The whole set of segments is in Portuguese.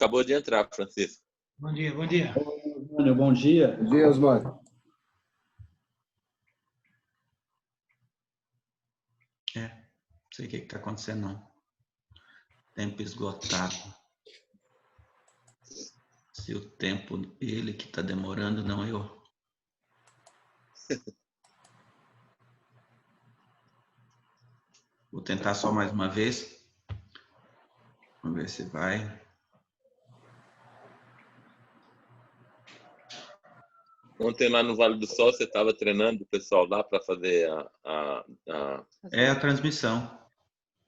Acabou de entrar, Francisco. Bom dia, bom dia. Osmânio, bom dia. Bom dia, Osmânio. Não sei o que está acontecendo, não. Tempo esgotado. Se o tempo, ele que está demorando, não eu. Vou tentar só mais uma vez. Vamos ver se vai. Ontem lá no Vale do Sol, você estava treinando o pessoal lá para fazer a transmissão.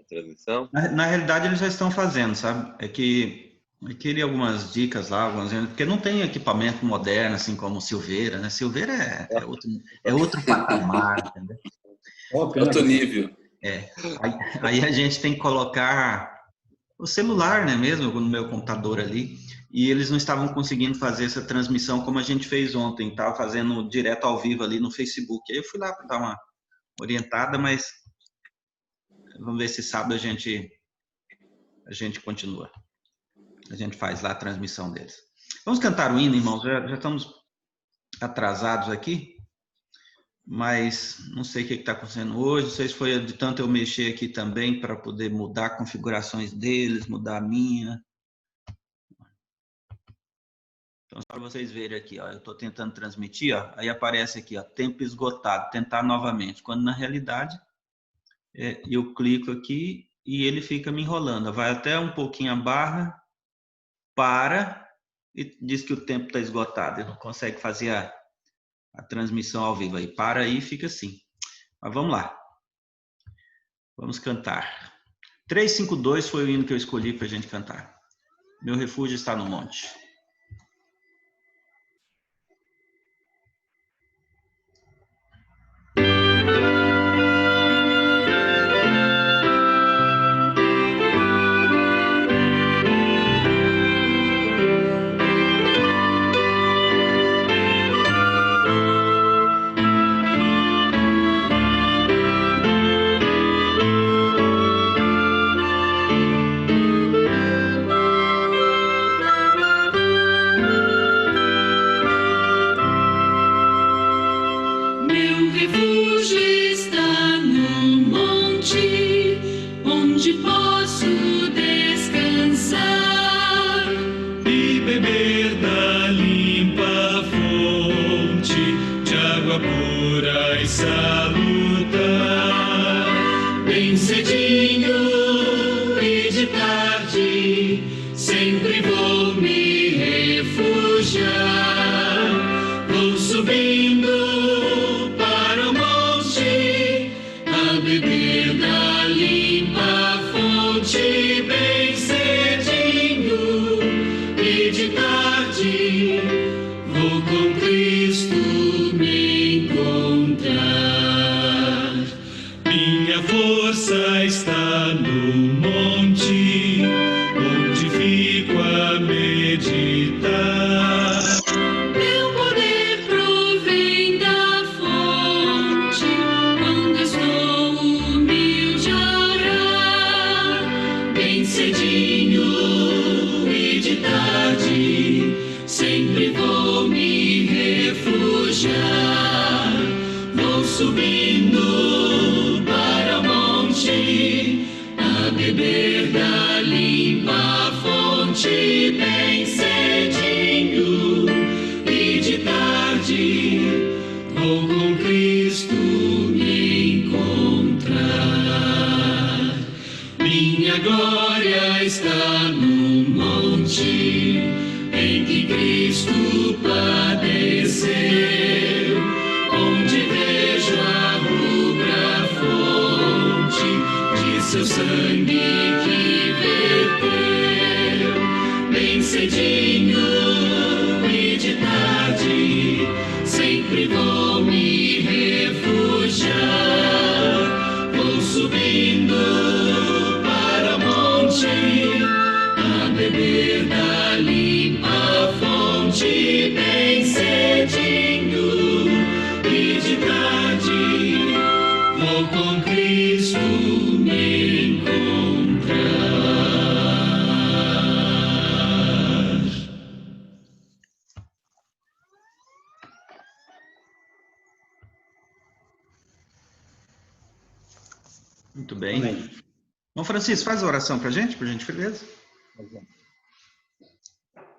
A transmissão? Na realidade, eles já estão fazendo, sabe? É que eu queria algumas dicas lá, porque não tem equipamento moderno, assim como o Silveira, né? Silveira é outro patamar, entendeu? Outro nível. Aí a gente tem que colocar o celular, né, mesmo, no meu computador ali, e eles não estavam conseguindo fazer essa transmissão como a gente fez ontem, estava fazendo direto ao vivo ali no Facebook. Aí eu fui lá para dar uma orientada, mas vamos ver se sábado a gente continua. A gente faz lá a transmissão deles. Vamos cantar o hino, irmãos, já estamos atrasados aqui, mas não sei o que está acontecendo hoje, não sei se foi de tanto eu mexer aqui também para poder mudar configurações deles, mudar a minha. Então, para vocês verem aqui, ó, eu estou tentando transmitir, ó, aí aparece aqui, ó, tempo esgotado, tentar novamente, quando na realidade eu clico aqui e ele fica me enrolando, vai até um pouquinho a barra, para e diz que o tempo está esgotado, ele não consegue fazer a transmissão ao vivo, aí para aí e fica assim. Mas vamos lá, vamos cantar. 352 foi o hino que eu escolhi para a gente cantar. Meu refúgio está no monte. me encontrar. Muito bem. Amém. Bom, Francisco, faz a oração para a gente, por gentileza.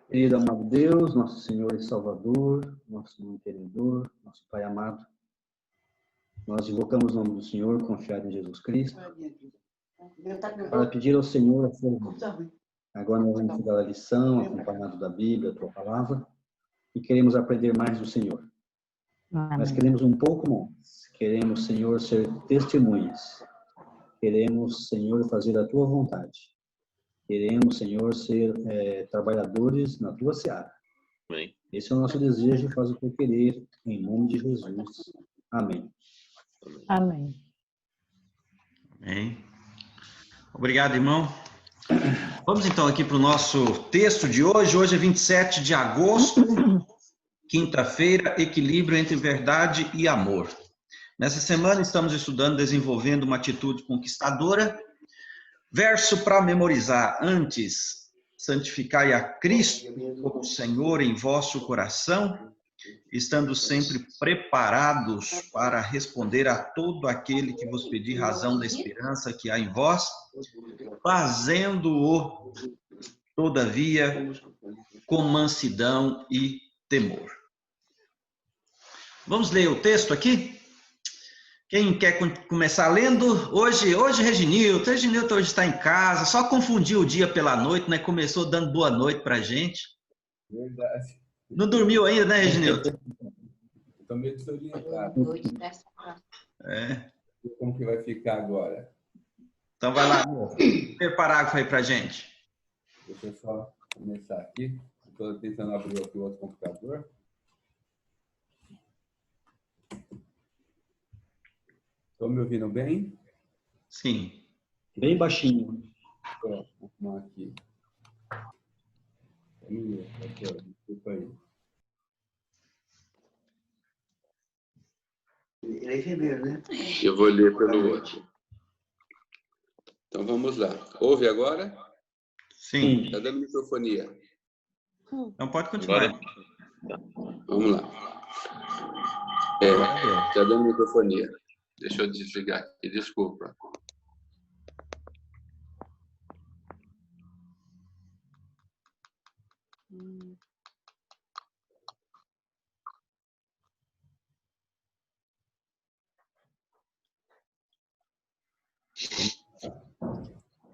Querido amado Deus, nosso Senhor e Salvador, nosso mantenedor, nosso Pai amado, nós invocamos o nome do Senhor, confiado em Jesus Cristo, para pedir ao Senhor a sua ajuda. Agora nós vamos estudar a lição, acompanhado da Bíblia, a tua palavra, e queremos aprender mais do Senhor. Nós queremos um pouco mais. Queremos, Senhor, ser testemunhas. Queremos, Senhor, fazer a tua vontade. Queremos, Senhor, ser trabalhadores na tua seara. Amém. Esse é o nosso desejo e faz o teu querer, em nome de Jesus. Amém. Amém. Amém. Obrigado, irmão. Vamos então aqui para o nosso texto de hoje. Hoje é 27 de agosto, quinta-feira, equilíbrio entre verdade e amor. Nessa semana estamos estudando desenvolvendo uma atitude conquistadora. Verso para memorizar: antes, santificai a Cristo como Senhor em vosso coração, estando sempre preparados para responder a todo aquele que vos pedir razão da esperança que há em vós, fazendo-o, todavia, com mansidão e temor. Vamos ler o texto aqui? Quem quer começar lendo? Hoje Reginilton hoje está em casa, só confundiu o dia pela noite, né? Começou dando boa noite pra gente. Verdade. Não dormiu ainda, né, Reginilton? Estou meio desorientado. Como que vai ficar agora? Então vai lá, primeiro parágrafo aí pra gente. Deixa eu só começar aqui. Estou tentando abrir aqui o outro computador. Estão me ouvindo bem? Sim. Bem baixinho. Vou arrumar aqui. Desculpa aí. Eu vou ler pelo outro. Então vamos lá. Ouve agora? Sim. Está dando microfonia. Então pode continuar. Vamos lá. Está dando microfonia. Deixa eu desligar aqui, desculpa.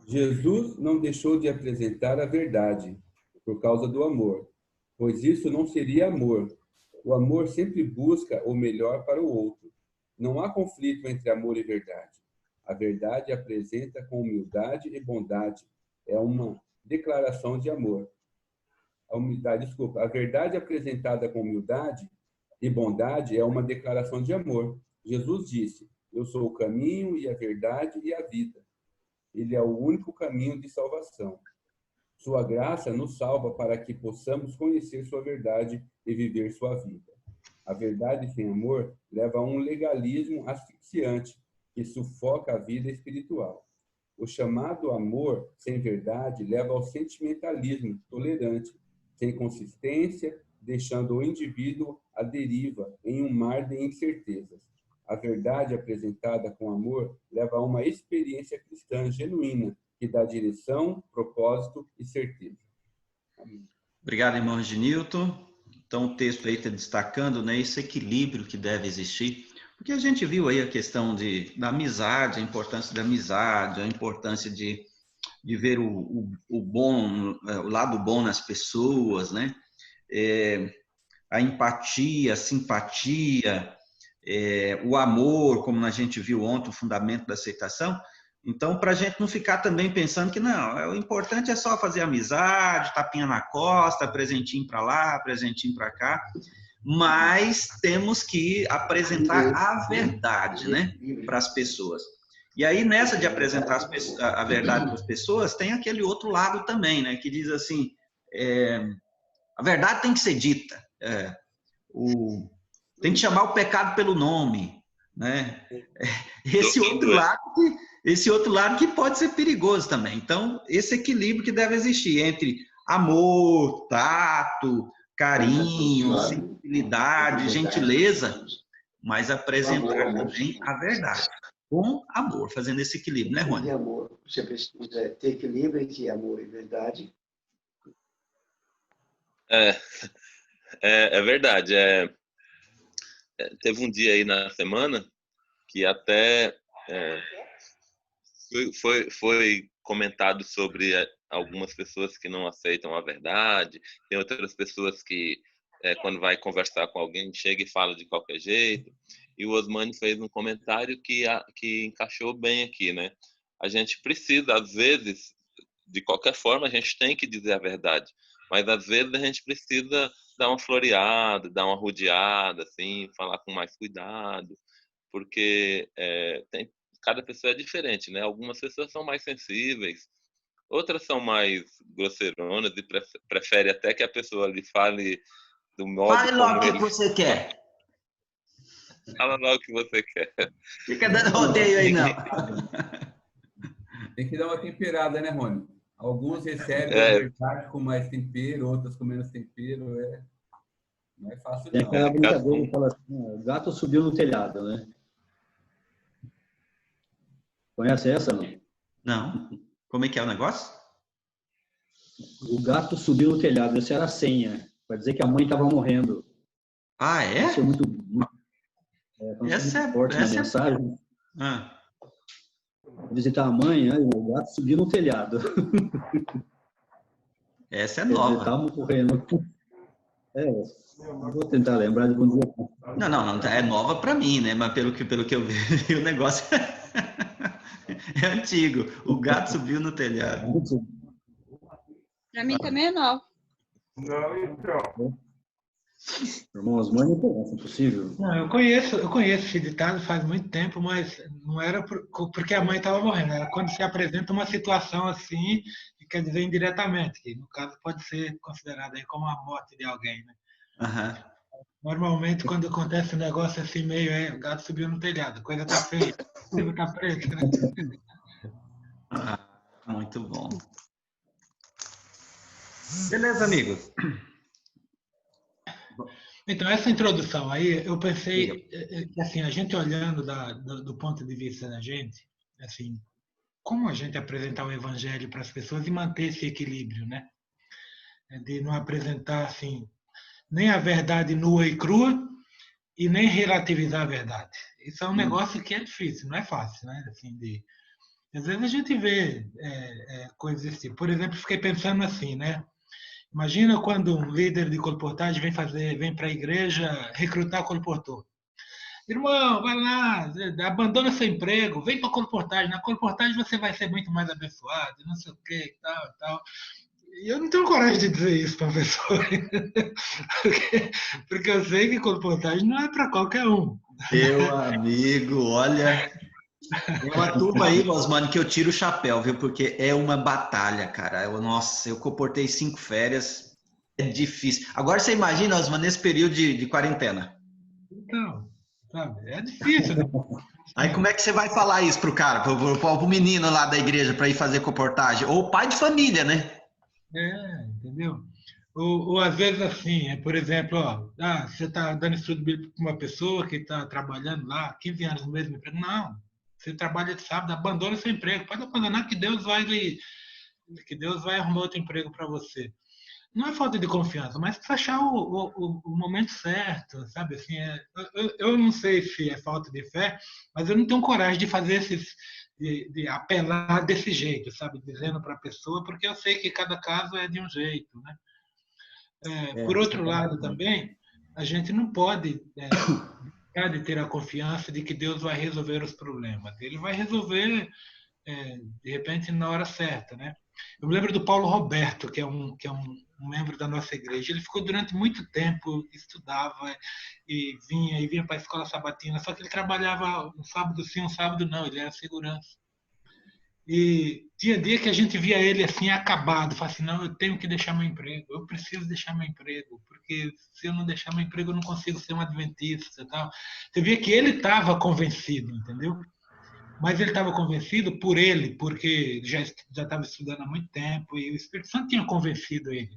Jesus não deixou de apresentar a verdade por causa do amor, pois isso não seria amor. O amor sempre busca o melhor para o outro. Não há conflito entre amor e verdade. A verdade apresenta com humildade e bondade. É uma declaração de amor. A verdade apresentada com humildade e bondade é uma declaração de amor. Jesus disse: eu sou o caminho e a verdade e a vida. Ele é o único caminho de salvação. Sua graça nos salva para que possamos conhecer sua verdade e viver sua vida. A verdade sem amor leva a um legalismo asfixiante que sufoca a vida espiritual. O chamado amor sem verdade leva ao sentimentalismo tolerante, sem consistência, deixando o indivíduo à deriva em um mar de incertezas. A verdade apresentada com amor leva a uma experiência cristã genuína, que dá direção, propósito e certeza. Amém. Obrigado, irmão Reginilton. Então, o texto aí está destacando, né, esse equilíbrio que deve existir. Porque a gente viu aí a questão da amizade, a importância da amizade, a importância de ver o bom, o lado bom nas pessoas, né? A empatia, a simpatia, o amor, como a gente viu ontem, o fundamento da aceitação. Então, para a gente não ficar também pensando que não, o importante é só fazer amizade, tapinha na costa, presentinho para lá, presentinho para cá, mas temos que apresentar a verdade, né, para as pessoas. E aí, nessa de apresentar a verdade para as pessoas, tem aquele outro lado também, né, que diz assim, a verdade tem que ser dita, tem que chamar o pecado pelo nome, né? Esse outro lado que pode ser perigoso também. Então, esse equilíbrio que deve existir entre amor, tato, carinho, sensibilidade, gentileza, mas apresentar também a verdade. com amor, fazendo esse equilíbrio, né, Rony? De amor. Você precisa ter equilíbrio entre amor e verdade. É verdade. Teve um dia aí na semana que até foi comentado sobre algumas pessoas que não aceitam a verdade, tem outras pessoas que, quando vai conversar com alguém, chega e fala de qualquer jeito. E o Osmani fez um comentário que encaixou bem aqui, né? A gente precisa, às vezes, de qualquer forma, a gente tem que dizer a verdade, mas às vezes a gente precisa dar uma floreada, dar uma rodeada, assim, falar com mais cuidado, porque cada pessoa é diferente, né? Algumas pessoas são mais sensíveis, outras são mais grosseironas e prefere até que a pessoa lhe fale do modo Fale como logo o que ele você quer. fala logo o que você quer. Fica dando rodeio aí, não. Tem que dar uma temperada, né, Rony? Alguns recebem a verdade com mais tempero, outros com menos tempero. Não é fácil, Tem não. aquela brincadeira que fala assim, o gato subiu no telhado, né? Conhece essa, não? Não. Como é que é o negócio? O gato subiu no telhado. Essa era a senha. Para dizer que a mãe estava morrendo. Ah, é? Isso é muito forte na mensagem. Visitar a mãe, né? O gato subiu no telhado. Essa é nova. Estavam correndo. Vou tentar lembrar de bom dia. Não, é nova para mim, né? Mas pelo que eu vi, o negócio é antigo. O gato subiu no telhado. Para mim também é nova. Não, então. Irmão Osmani, é impossível. Não, eu conheço esse ditado faz muito tempo, mas não era porque a mãe estava morrendo, era quando se apresenta uma situação assim, e quer dizer indiretamente, que no caso pode ser considerado aí como a morte de alguém, né? Uhum. Normalmente, quando acontece um negócio assim, meio o gato subiu no telhado, a coisa tá feia, o tempo tá preto, né? Muito bom. Beleza, amigos. Então, essa introdução aí, eu pensei que, assim, a gente olhando do ponto de vista da gente, assim, como a gente apresentar o evangelho para as pessoas e manter esse equilíbrio, né? De não apresentar, assim, nem a verdade nua e crua e nem relativizar a verdade. Isso é um negócio que é difícil, não é fácil, né? Assim, às vezes a gente vê coisas desse tipo. Por exemplo, fiquei pensando assim, né? Imagina quando um líder de colportagem vem para a igreja recrutar colportor. Irmão, vai lá, abandona seu emprego, vem para a colportagem. Na colportagem você vai ser muito mais abençoado, não sei o quê, tal, tal. E eu não tenho coragem de dizer isso para a pessoa, porque eu sei que colportagem não é para qualquer um. Meu amigo, olha, tem uma turma aí, Osmani, que eu tiro o chapéu, viu? Porque é uma batalha, cara. Eu comportei 5 férias, é difícil. Agora você imagina, Osmani, nesse período de quarentena. Então, sabe, é difícil, né? Aí como é que você vai falar isso pro cara, pro menino lá da igreja para ir fazer comportagem? Ou pai de família, né? Entendeu? Ou às vezes assim, por exemplo, você está dando estudo bíblico para uma pessoa que está trabalhando lá 15 anos no mesmo emprego. Não, você trabalha de sábado, abandona seu emprego. Pode abandonar que Deus vai arrumar outro emprego para você. Não é falta de confiança, mas precisa achar o momento certo, sabe? Assim, eu não sei se é falta de fé, mas eu não tenho coragem de fazer de apelar desse jeito, sabe? Dizendo para a pessoa, porque eu sei que cada caso é de um jeito, né? Por outro lado, também, a gente não pode deixar de ter a confiança de que Deus vai resolver os problemas. Ele vai resolver, de repente, na hora certa, né? Eu me lembro do Paulo Roberto, que é um membro da nossa igreja. Ele ficou durante muito tempo, estudava e vinha para a escola sabatina, só que ele trabalhava um sábado sim, um sábado não, ele era segurança. E tinha dia que a gente via ele assim acabado, falava assim, não, eu tenho que deixar meu emprego, eu preciso deixar meu emprego, porque se eu não deixar meu emprego eu não consigo ser um adventista e tal. Você via que ele estava convencido, entendeu? Mas ele estava convencido por ele, porque já estava estudando há muito tempo e o Espírito Santo tinha convencido ele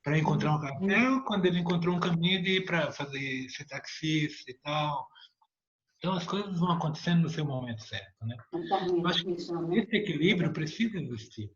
para encontrar um café, quando ele encontrou um caminho de ir para fazer ser taxista e tal. Então as coisas vão acontecendo no seu momento certo, né? Eu acho que esse equilíbrio precisa existir.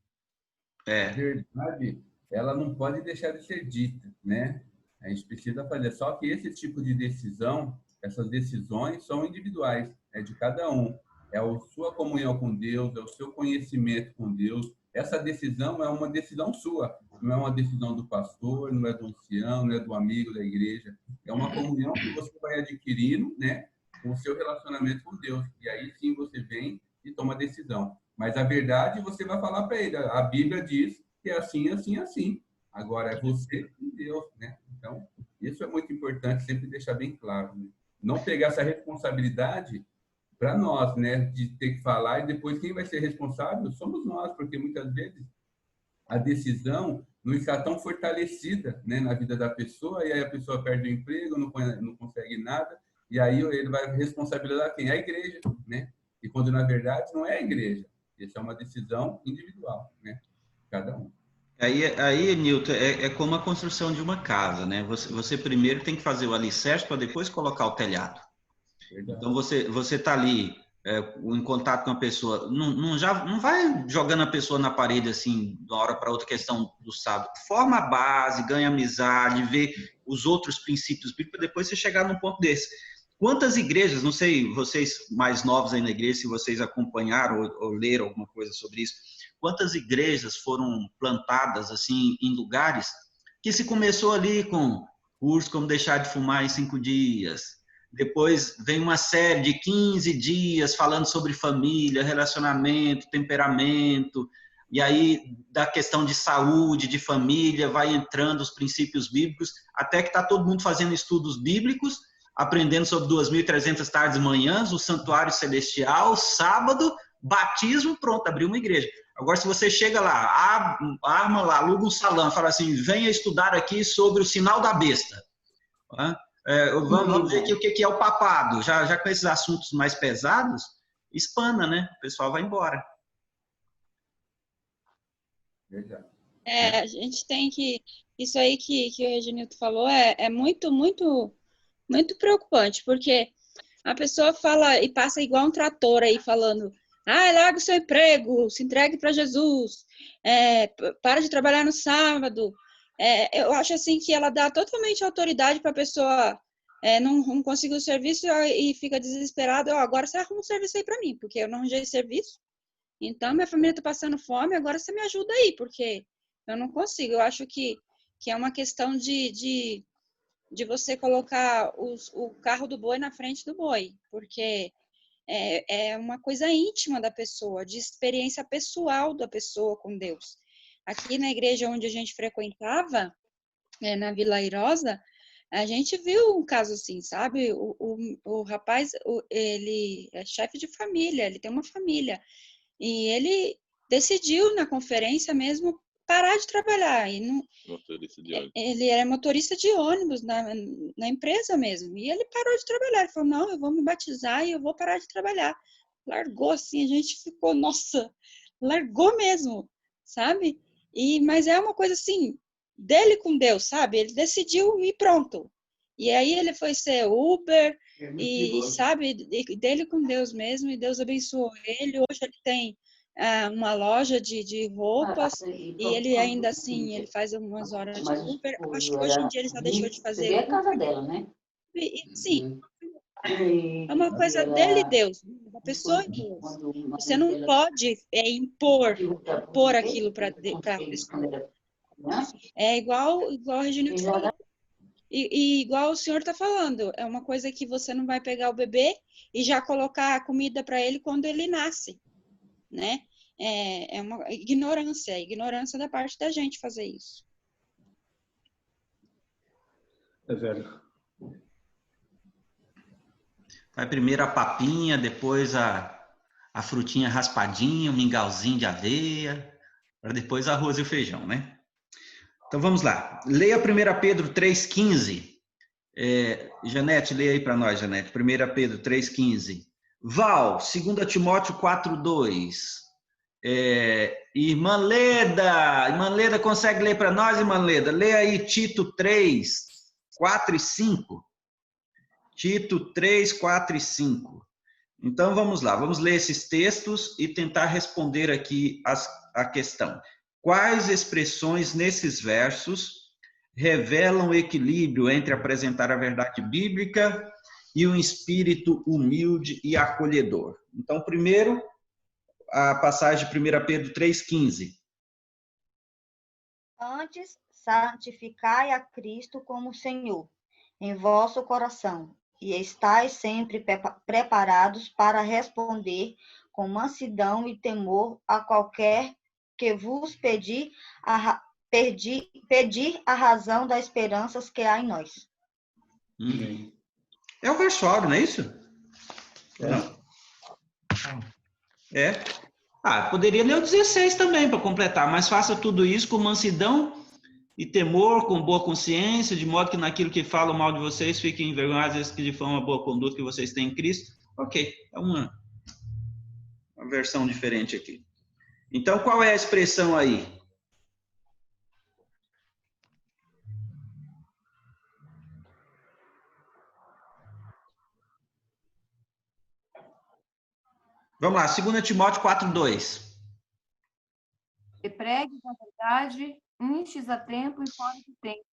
A verdade, ela não pode deixar de ser dita, né? A gente precisa fazer. Só que esse tipo de decisão, essas decisões são individuais, é de cada um. É a sua comunhão com Deus, é o seu conhecimento com Deus. Essa decisão é uma decisão sua, não é uma decisão do pastor, não é do ancião, não é do amigo da igreja. É uma comunhão que você vai adquirindo, né, com o seu relacionamento com Deus. E aí sim você vem e toma a decisão. Mas a verdade você vai falar para ele. A Bíblia diz que é assim, assim, assim. Agora é você e Deus, né? Então, isso é muito importante sempre deixar bem claro, né? Não pegar essa responsabilidade para nós, né? De ter que falar e depois quem vai ser responsável somos nós, porque muitas vezes a decisão não está tão fortalecida, né, na vida da pessoa, e aí a pessoa perde o emprego, não consegue nada, e aí ele vai responsabilizar quem? A igreja, né? E quando na verdade não é a igreja. Isso é uma decisão individual, né? Cada um. Aí Nilton, é como a construção de uma casa, né? Você primeiro tem que fazer o alicerce para depois colocar o telhado. Verdade. Então você está ali em contato com a pessoa, não vai jogando a pessoa na parede assim, de uma hora para outra, questão do sábado. Forma a base, ganha amizade, vê os outros princípios bíblicos, depois você chegar num ponto desse. Quantas igrejas, não sei, vocês mais novos aí na igreja, se vocês acompanharam ou leram alguma coisa sobre isso, quantas igrejas foram plantadas assim em lugares que se começou ali com curso como deixar de fumar em 5 dias, depois vem uma série de 15 dias falando sobre família, relacionamento, temperamento, e aí da questão de saúde, de família, vai entrando os princípios bíblicos, até que está todo mundo fazendo estudos bíblicos, aprendendo sobre 2.300 tardes e manhãs, o santuário celestial, sábado, batismo, pronto, abriu uma igreja. Agora, se você chega lá, arma lá, aluga um salão, fala assim, venha estudar aqui sobre o sinal da besta. Vamos ver aqui o que é o papado. Já com esses assuntos mais pesados, espana, né? O pessoal vai embora. Verdade. A gente tem que... Isso aí que o Reginildo falou é muito, muito, muito preocupante, porque a pessoa fala e passa igual um trator aí falando, larga o seu emprego, se entregue para Jesus, para de trabalhar no sábado. Eu acho assim que ela dá totalmente autoridade para a pessoa não conseguir o serviço e fica desesperada. Agora você arruma um serviço aí para mim, porque eu não arranjei serviço. Então, minha família está passando fome, agora você me ajuda aí, porque eu não consigo. Eu acho que é uma questão de você colocar o carro do boi na frente do boi, porque é uma coisa íntima da pessoa, de experiência pessoal da pessoa com Deus. Aqui na igreja onde a gente frequentava, na Vila Airosa, a gente viu um caso assim, sabe? O rapaz, ele é chefe de família, ele tem uma família, e ele decidiu na conferência mesmo parar de trabalhar. E não, ele era motorista de ônibus na empresa mesmo. E ele parou de trabalhar. Ele falou, não, eu vou me batizar e eu vou parar de trabalhar. Largou assim, a gente ficou, nossa, largou mesmo, sabe? Mas é uma coisa assim, dele com Deus, sabe? Ele decidiu e pronto. E aí ele foi ser Uber sabe, dele com Deus mesmo, e Deus abençoou ele. Hoje ele tem uma loja de roupas, e ele ainda assim, ele faz umas horas de Uber. Acho que hoje em dia ele já deixou de fazer a casa dela, né? Sim, é uma coisa dele e Deus, da pessoa e Deus. Você não pode impor aquilo para a pessoa. É igual a Regina falou. E igual o senhor está falando, é uma coisa que você não vai pegar o bebê e já colocar a comida para ele quando ele nasce, né? É uma ignorância da parte da gente fazer isso. É velho. Vai primeiro a papinha, depois a frutinha raspadinha, o mingauzinho de aveia, para depois arroz e o feijão, né? Então vamos lá. Leia 1 Pedro 3,15. Janete, leia aí para nós, Janete. 1 Pedro 3,15. Val, 2 Timóteo 4,2. Irmã Leda, consegue ler para nós, irmã Leda? Leia aí Tito 3, 4 e 5. Tito 3, 4 e 5. Então, vamos lá. Vamos ler esses textos e tentar responder aqui a questão. Quais expressões nesses versos revelam o equilíbrio entre apresentar a verdade bíblica e um espírito humilde e acolhedor? Então, primeiro, a passagem de 1 Pedro 3,15. Antes, santificai a Cristo como Senhor em vosso coração, e estais sempre preparados para responder com mansidão e temor a qualquer que vos pedir a razão das esperanças que há em nós. É o verso áureo, não é isso? Não. É. Poderia ler o 16 também para completar, mas faça tudo isso com mansidão e temor, com boa consciência, de modo que naquilo que falam mal de vocês fiquem envergonhados, esses que difamam a boa conduta que vocês têm em Cristo. Ok, é uma versão diferente aqui. Então, qual é a expressão aí? Vamos lá, 2 Timóteo 4:2. E pregues a verdade, instes a tempo e fora de tempo.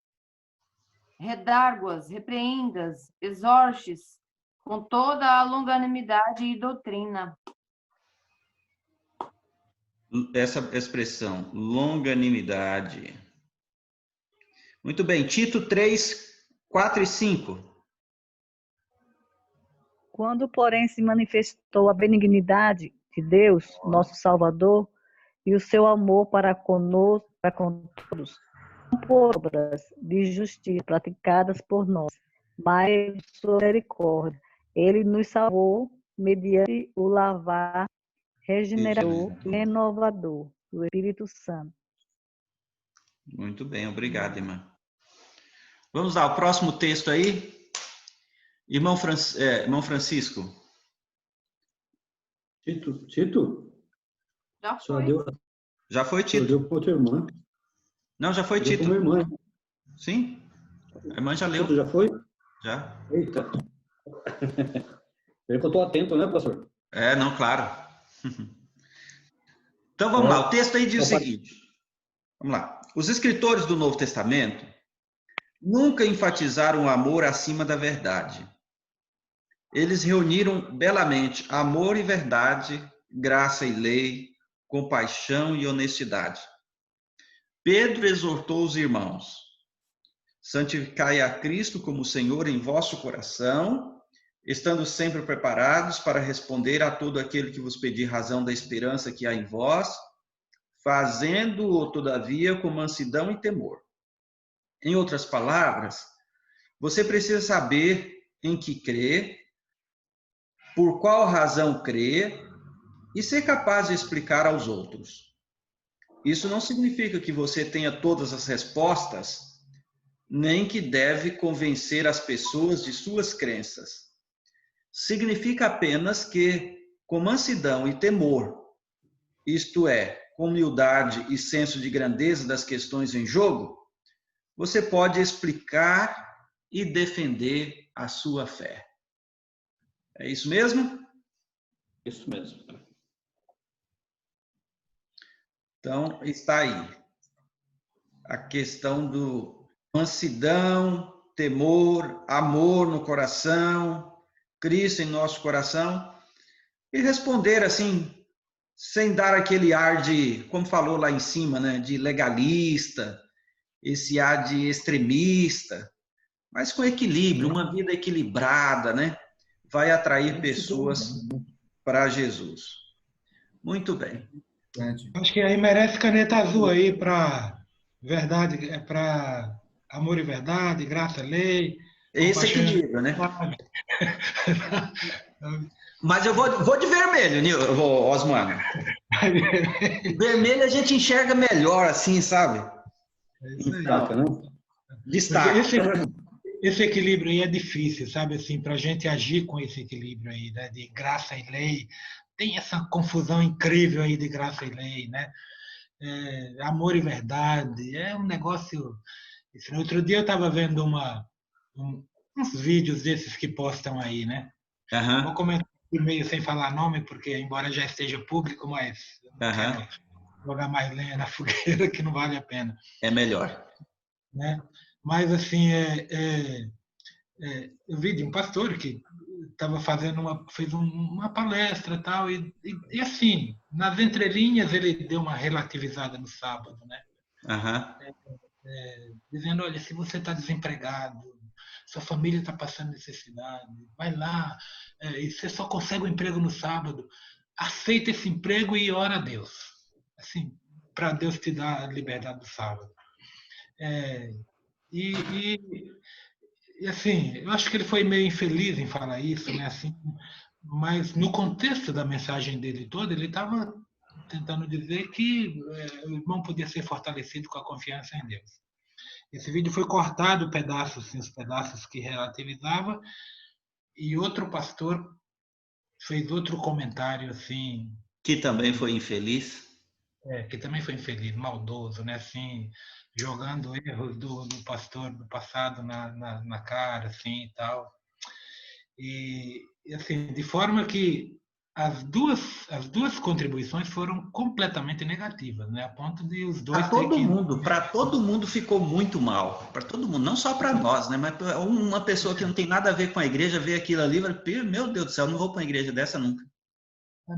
Redarguas, repreendas, exortes, com toda a longanimidade e doutrina. Essa expressão, longanimidade. Muito bem, Tito 3, 4 e 5. Quando, porém, se manifestou a benignidade de Deus, nosso Salvador, e o seu amor para conosco, para com todos, não por obras de justiça praticadas por nós, mas por misericórdia. Ele nos salvou mediante o lavar regenerador e renovador do Espírito Santo. Muito bem, obrigado, irmã. Vamos lá, o próximo texto aí. Irmão Francisco. Tito? Já foi. Já foi, Tito? Deu para outra irmã. Não, já foi, Tito. Deu para minha irmã. Sim? A irmã já leu. Tito, já foi? Já. Eita. Eu estou atento, né, pastor? Não, claro. Então, vamos lá. O texto aí diz o seguinte. Vamos lá. Os escritores do Novo Testamento nunca enfatizaram o amor acima da verdade. Eles reuniram belamente amor e verdade, graça e lei, compaixão e honestidade. Pedro exortou os irmãos: santificai a Cristo como Senhor em vosso coração, estando sempre preparados para responder a todo aquele que vos pedir razão da esperança que há em vós, fazendo-o, todavia, com mansidão e temor. Em outras palavras, você precisa saber em que crê, por qual razão crê, e ser capaz de explicar aos outros. Isso não significa que você tenha todas as respostas, nem que deve convencer as pessoas de suas crenças. Significa apenas que, com mansidão e temor, isto é, com humildade e senso de grandeza das questões em jogo, você pode explicar e defender a sua fé. É isso mesmo? Isso mesmo. Então, está aí a questão do mansidão, temor, amor no coração, Cristo em nosso coração, e responder assim, sem dar aquele ar de, como falou lá em cima, né, de legalista, esse ar de extremista, mas com equilíbrio, uma vida equilibrada, né, vai atrair pessoas para Jesus. Muito bem. Acho que aí merece caneta azul aí para verdade, para amor e verdade, graça, lei. Esse equilíbrio, né? Mas eu vou de vermelho, Osmano. Vermelho a gente enxerga melhor, assim, sabe? Destaca, né? Destaca. Esse equilíbrio aí é difícil, sabe? Assim, para a gente agir com esse equilíbrio aí, né? De graça e lei. Tem essa confusão incrível aí de graça e lei, né? Amor e verdade. É um negócio... Outro dia eu estava vendo uns vídeos desses que postam aí, né? Aham. Vou comentar aqui meio sem falar nome, porque embora já esteja público, mas eu não quero jogar mais lenha na fogueira, que não vale a pena. É melhor. Né? Mas, assim, eu vi de um pastor que estava fez uma palestra e tal, e assim, nas entrelinhas ele deu uma relativizada no sábado, né? Aham. Dizendo, olha, se você está desempregado, sua família está passando necessidade, vai lá, e você só consegue um emprego no sábado, aceita esse emprego e ora a Deus, assim, para Deus te dar a liberdade do sábado. E assim, eu acho que ele foi meio infeliz em falar isso, né? Assim, mas no contexto da mensagem dele toda, ele estava tentando dizer que o irmão podia ser fortalecido com a confiança em Deus. Esse vídeo foi cortado pedaços, assim, os pedaços que relativizava, e outro pastor fez outro comentário assim, que também foi infeliz. Que também foi infeliz, maldoso, né? Assim, jogando erros do pastor do passado na cara, assim, e tal. E assim, de forma que as duas contribuições foram completamente negativas, né? A ponto de os dois Para todo mundo ficou muito mal, para todo mundo, não só para nós, né? Mas uma pessoa que não tem nada a ver com a igreja vê aquilo ali, e meu Deus do céu, não vou para uma igreja dessa nunca.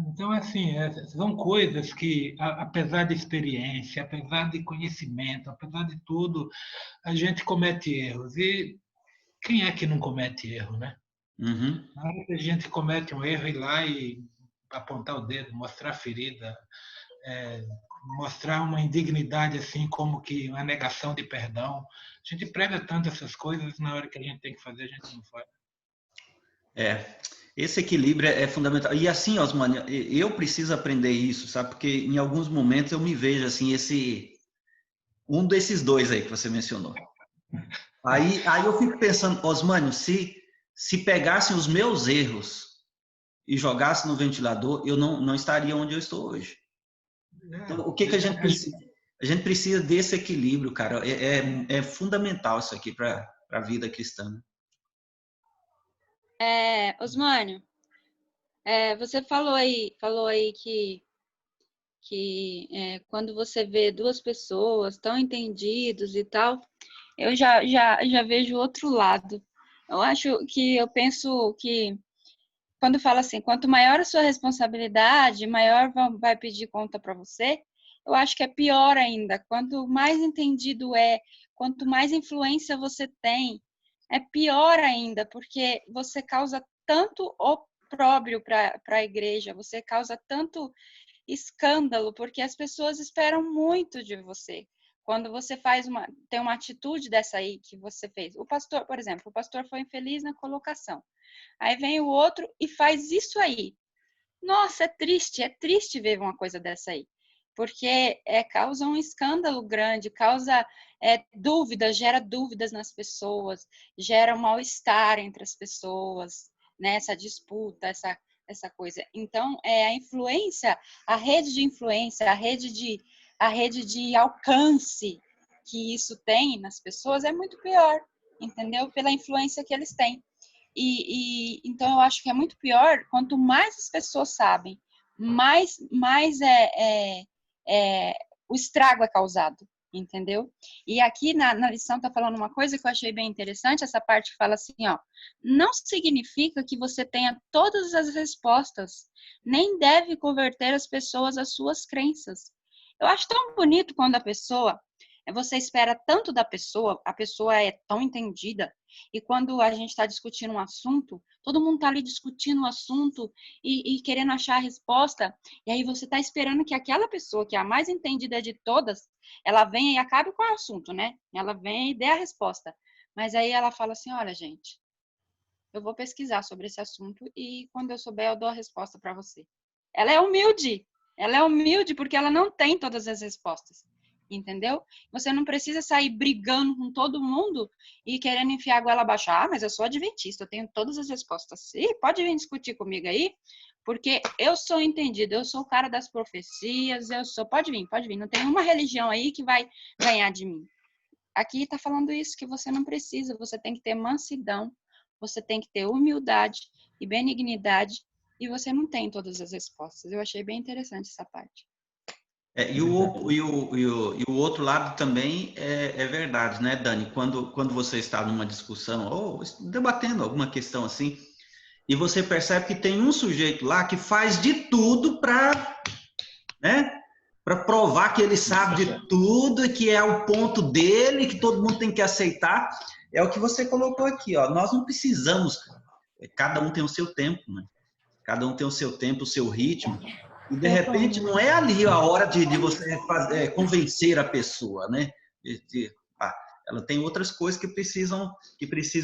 Então, assim, são coisas que, apesar de experiência, apesar de conhecimento, apesar de tudo, a gente comete erros. E quem é que não comete erro, né? Uhum. Na hora que a gente comete um erro, ir lá e apontar o dedo, mostrar a ferida, mostrar uma indignidade, assim, como que uma negação de perdão. A gente prega tanto essas coisas, na hora que a gente tem que fazer, a gente não faz. Esse equilíbrio é fundamental. E assim, Osmani, eu preciso aprender isso, sabe? Porque em alguns momentos eu me vejo assim, um desses dois aí que você mencionou. Aí eu fico pensando, Osmani, se pegassem os meus erros e jogassem no ventilador, eu não estaria onde eu estou hoje. Então, o que a gente precisa? A gente precisa desse equilíbrio, cara. É fundamental isso aqui para a vida cristã. Osmânio, você falou aí que quando você vê duas pessoas tão entendidos e tal, eu já vejo outro lado. Eu penso que quando fala assim, quanto maior a sua responsabilidade, maior vai pedir conta para você, eu acho que é pior ainda. Quanto mais entendido quanto mais influência você tem, é pior ainda, porque você causa tanto opróbrio para a igreja, você causa tanto escândalo, porque as pessoas esperam muito de você. Quando você tem uma atitude dessa aí que você fez. O pastor, por exemplo, o pastor foi infeliz na colocação. Aí vem o outro e faz isso aí. Nossa, é triste ver uma coisa dessa aí. Porque causa um escândalo grande, causa dúvidas, gera dúvidas nas pessoas, gera um mal-estar entre as pessoas, né? Essa disputa, essa coisa. Então, a influência, a rede de influência, a rede de alcance que isso tem nas pessoas é muito pior, entendeu? Pela influência que eles têm. Então, eu acho que é muito pior, quanto mais as pessoas sabem, mais o estrago é causado, entendeu? E aqui na lição está falando uma coisa que eu achei bem interessante, essa parte que fala assim, ó, não significa que você tenha todas as respostas, nem deve converter as pessoas às suas crenças. Eu acho tão bonito quando você espera tanto da pessoa, a pessoa é tão entendida, e quando a gente está discutindo um assunto, todo mundo está ali discutindo o assunto e querendo achar a resposta, e aí você está esperando que aquela pessoa, que é a mais entendida de todas, ela venha e acabe com o assunto, né? Ela venha e dê a resposta. Mas aí ela fala assim, olha, gente, eu vou pesquisar sobre esse assunto e quando eu souber eu dou a resposta para você. Ela é humilde porque ela não tem todas as respostas. Entendeu? Você não precisa sair brigando com todo mundo e querendo enfiar a goela abaixo. Mas eu sou adventista, eu tenho todas as respostas. Sim, pode vir discutir comigo aí, porque eu sou entendido, eu sou o cara das profecias, pode vir. Não tem uma religião aí que vai ganhar de mim. Aqui está falando isso, que você não precisa, você tem que ter mansidão, você tem que ter humildade e benignidade, e você não tem todas as respostas. Eu achei bem interessante essa parte. E o outro lado também é verdade, né, Dani? Quando você está numa discussão ou debatendo alguma questão assim, e você percebe que tem um sujeito lá que faz de tudo para, né, para provar que ele sabe de tudo e que é o ponto dele, que todo mundo tem que aceitar, é o que você colocou aqui, ó. Nós não precisamos, cada um tem o seu tempo, né? Cada um tem o seu tempo, o seu ritmo. E, de repente, não é ali a hora de você convencer a pessoa, né? Ela tem outras coisas que precisam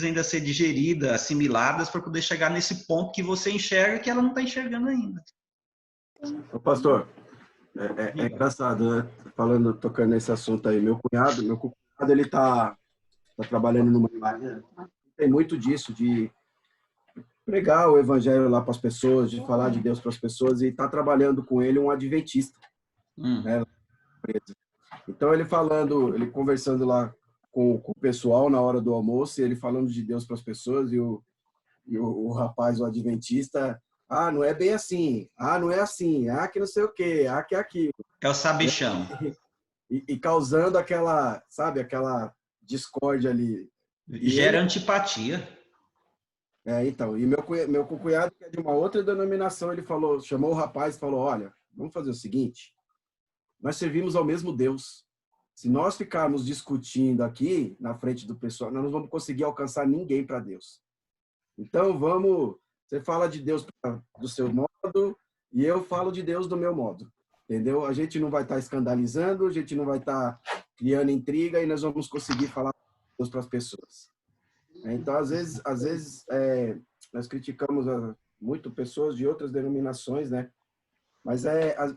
ainda ser digeridas, assimiladas, para poder chegar nesse ponto que você enxerga que ela não está enxergando ainda. Ô, pastor, é engraçado, né? Tocando nesse assunto aí. Meu cunhado, ele tá trabalhando numa área. Tem muito disso, de pregar o evangelho lá para as pessoas, de falar de Deus para as pessoas, e está trabalhando com ele um adventista. Né? Então, ele conversando lá com o pessoal na hora do almoço, e ele falando de Deus para as pessoas, e o rapaz, o adventista, não é bem assim, não é assim, que não sei o quê, que é aquilo. É o sabichão. E causando aquela, sabe, aquela discórdia ali. Gera antipatia. Então, e meu cunhado, que é de uma outra denominação, ele chamou o rapaz e falou, olha, vamos fazer o seguinte, nós servimos ao mesmo Deus. Se nós ficarmos discutindo aqui na frente do pessoal, nós não vamos conseguir alcançar ninguém para Deus. Então, você fala de Deus do seu modo e eu falo de Deus do meu modo. Entendeu? A gente não vai estar escandalizando, a gente não vai estar criando intriga e nós vamos conseguir falar de Deus para as pessoas. Então, às vezes nós criticamos muito pessoas de outras denominações, né? Mas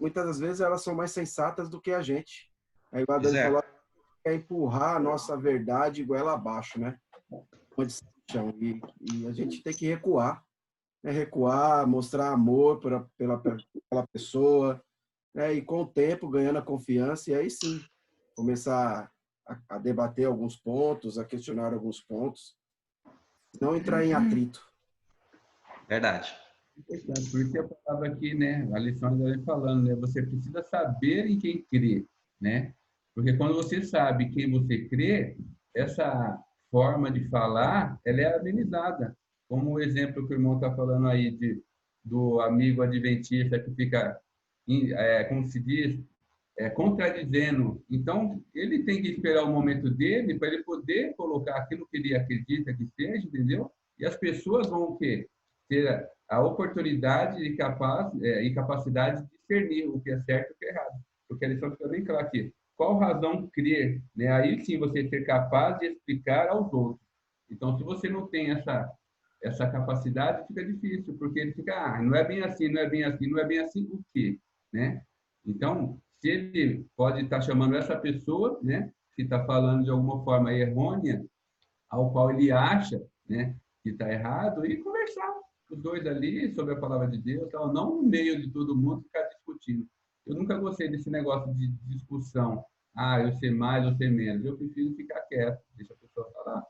muitas das vezes elas são mais sensatas do que a gente. Igual a Dani falou, é empurrar a nossa verdade goela abaixo, né? E a gente tem que recuar. Recuar, mostrar amor pela pessoa, e com o tempo ganhando a confiança, e aí sim, começar a debater alguns pontos, a questionar alguns pontos, não entrar em atrito. Verdade. Por isso que eu falava aqui, né, a lição da gente falando, né, você precisa saber em quem crê, né, porque quando você sabe quem você crê, essa forma de falar, ela é amenizada. Como o exemplo que o irmão está falando aí do amigo adventista que fica, como se diz, contradizendo. Então, ele tem que esperar o momento dele para ele poder colocar aquilo que ele acredita que seja, entendeu? E as pessoas vão ter a oportunidade e capacidade de discernir o que é certo e o que é errado. Porque a lição fica bem clara aqui. Qual razão crer? Né? Aí sim você ser capaz de explicar aos outros. Então, se você não tem essa capacidade, fica difícil, porque ele fica, não é bem assim, não é bem assim, não é bem assim, o quê? Né? Então, se ele pode estar chamando essa pessoa, né, que está falando de alguma forma errônea, ao qual ele acha, né, que está errado, e conversar os dois ali sobre a palavra de Deus, tal, não no meio de todo mundo ficar discutindo. Eu nunca gostei desse negócio de discussão. Eu sei mais, eu sei menos. Eu prefiro ficar quieto, deixa a pessoa falar.